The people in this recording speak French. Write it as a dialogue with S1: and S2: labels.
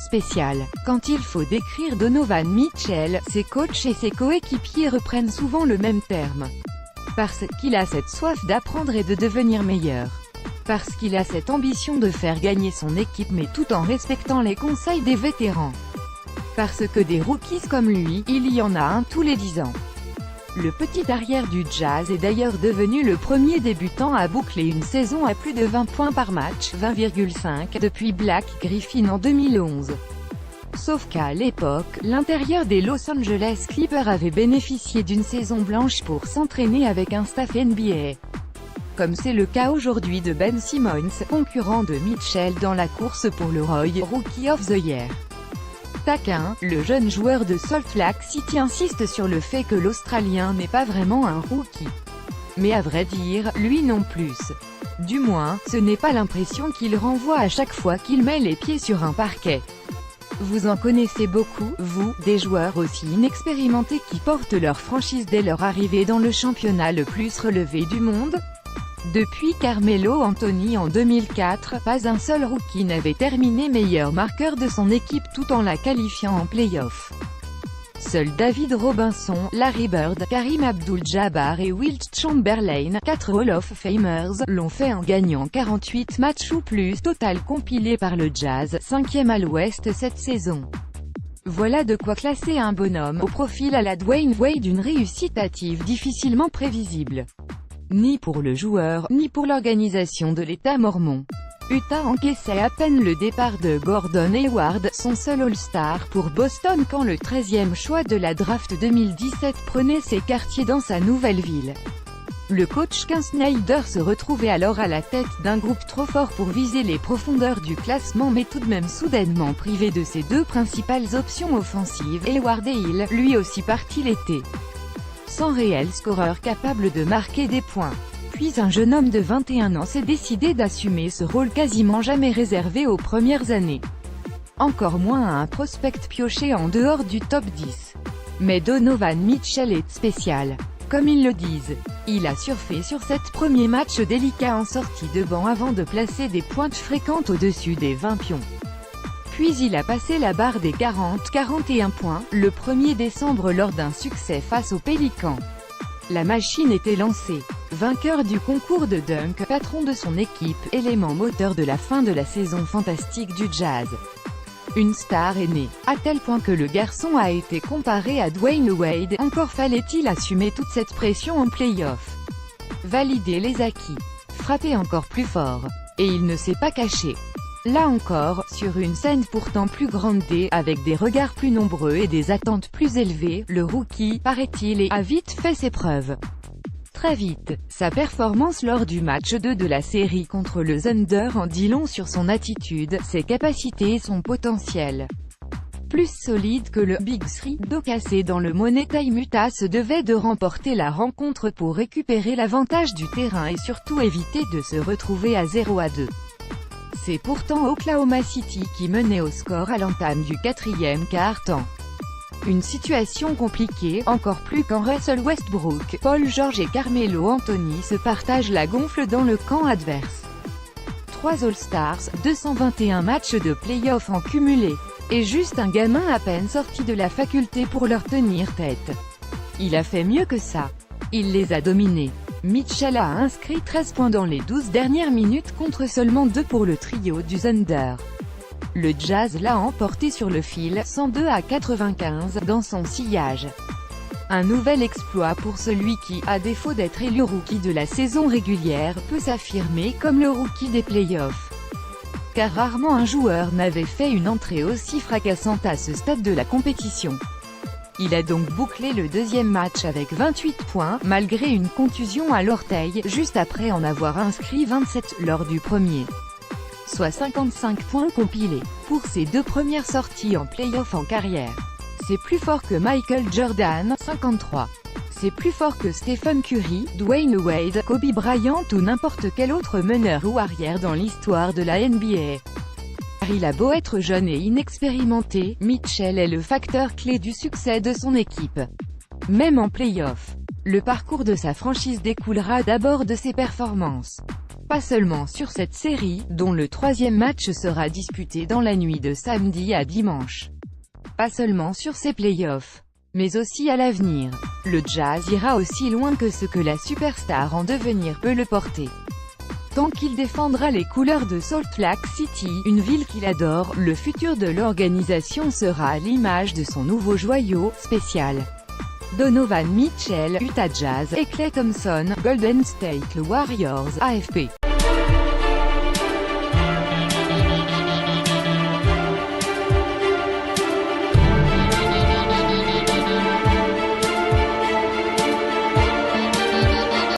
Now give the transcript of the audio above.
S1: spécial. Quand il faut décrire Donovan Mitchell, ses coachs et ses coéquipiers reprennent souvent le même terme. Parce qu'il a cette soif d'apprendre et de devenir meilleur. Parce qu'il a cette ambition de faire gagner son équipe mais tout en respectant les conseils des vétérans. Parce que des rookies comme lui, il y en a un tous les 10 ans. Le petit arrière du Jazz est d'ailleurs devenu le premier débutant à boucler une saison à plus de 20 points par match, 20,5, depuis Blake Griffin en 2011. Sauf qu'à l'époque, l'intérieur des Los Angeles Clippers avait bénéficié d'une saison blanche pour s'entraîner avec un staff NBA. Comme c'est le cas aujourd'hui de Ben Simmons, concurrent de Mitchell dans la course pour le Roy Rookie of the Year. Taquin, le jeune joueur de Salt Lake City insiste sur le fait que l'Australien n'est pas vraiment un rookie. Mais à vrai dire, lui non plus. Du moins, ce n'est pas l'impression qu'il renvoie à chaque fois qu'il met les pieds sur un parquet. Vous en connaissez beaucoup, vous, des joueurs aussi inexpérimentés qui portent leur franchise dès leur arrivée dans le championnat le plus relevé du monde? Depuis Carmelo Anthony en 2004, pas un seul rookie n'avait terminé meilleur marqueur de son équipe tout en la qualifiant en play-off. Seuls David Robinson, Larry Bird, Kareem Abdul-Jabbar et Wilt Chamberlain, 4 Hall of Famers, l'ont fait en gagnant 48 matchs ou plus total compilés par le Jazz, 5e à l'Ouest cette saison. Voilà de quoi classer un bonhomme au profil à la Dwayne Wade, une réussite hâtive difficilement prévisible. Ni pour le joueur, ni pour l'organisation de l'État mormon. Utah encaissait à peine le départ de Gordon Hayward, son seul All-Star pour Boston quand le 13e choix de la draft 2017 prenait ses quartiers dans sa nouvelle ville. Le coach Quinn Snyder se retrouvait alors à la tête d'un groupe trop fort pour viser les profondeurs du classement mais tout de même soudainement privé de ses deux principales options offensives, Hayward et Hill, lui aussi parti l'été. Sans réel scoreur capable de marquer des points. Puis un jeune homme de 21 ans s'est décidé d'assumer ce rôle quasiment jamais réservé aux premières années. Encore moins à un prospect pioché en dehors du top 10. Mais Donovan Mitchell est spécial. Comme ils le disent, il a surfé sur 7 premiers matchs délicats en sortie de banc avant de placer des pointes fréquentes au-dessus des 20 pions. Puis il a passé la barre des 40-41 points, le 1er décembre lors d'un succès face aux Pélicans. La machine était lancée. Vainqueur du concours de dunk, patron de son équipe, élément moteur de la fin de la saison fantastique du Jazz. Une star est née, à tel point que le garçon a été comparé à Dwayne Wade. Encore fallait-il assumer toute cette pression en play-off. Valider les acquis. Frapper encore plus fort. Et il ne s'est pas caché. Là encore, sur une scène pourtant plus grande avec des regards plus nombreux et des attentes plus élevées, le rookie, paraît-il, a vite fait ses preuves. Très vite, sa performance lors du match 2 de la série contre le Thunder en dit long sur son attitude, ses capacités et son potentiel. Plus solide que le Big Three, dos cassé dans le Money Time, Utah se devait de remporter la rencontre pour récupérer l'avantage du terrain et surtout éviter de se retrouver à 0-2. C'est pourtant Oklahoma City qui menait au score à l'entame du 4e quart-temps. Une situation compliquée, encore plus quand Russell Westbrook, Paul George et Carmelo Anthony se partagent la gonfle dans le camp adverse. 3 All-Stars, 221 matchs de play-off en cumulé. Et juste un gamin à peine sorti de la faculté pour leur tenir tête. Il a fait mieux que ça. Il les a dominés. Mitchell a inscrit 13 points dans les 12 dernières minutes contre seulement 2 pour le trio du Thunder. Le Jazz l'a emporté sur le fil, 102-95, dans son sillage. Un nouvel exploit pour celui qui, à défaut d'être élu rookie de la saison régulière, peut s'affirmer comme le rookie des playoffs. Car rarement un joueur n'avait fait une entrée aussi fracassante à ce stade de la compétition. Il a donc bouclé le deuxième match avec 28 points, malgré une contusion à l'orteil, juste après en avoir inscrit 27 lors du premier. Soit 55 points compilés. Pour ses 2 premières sorties en play-off en carrière. C'est plus fort que Michael Jordan, 53. C'est plus fort que Stephen Curry, Dwayne Wade, Kobe Bryant ou n'importe quel autre meneur ou arrière dans l'histoire de la NBA. Car il a beau être jeune et inexpérimenté, Mitchell est le facteur clé du succès de son équipe. Même en play-off. Le parcours de sa franchise découlera d'abord de ses performances. Pas seulement sur cette série, dont le troisième match sera disputé dans la nuit de samedi à dimanche. Pas seulement sur ses playoffs, mais aussi à l'avenir. Le Jazz ira aussi loin que ce que la superstar en devenir peut le porter. Tant qu'il défendra les couleurs de Salt Lake City, une ville qu'il adore, le futur de l'organisation sera à l'image de son nouveau joyau spécial. Donovan Mitchell, Utah Jazz, et Klay Thompson, Golden State Warriors, AFP.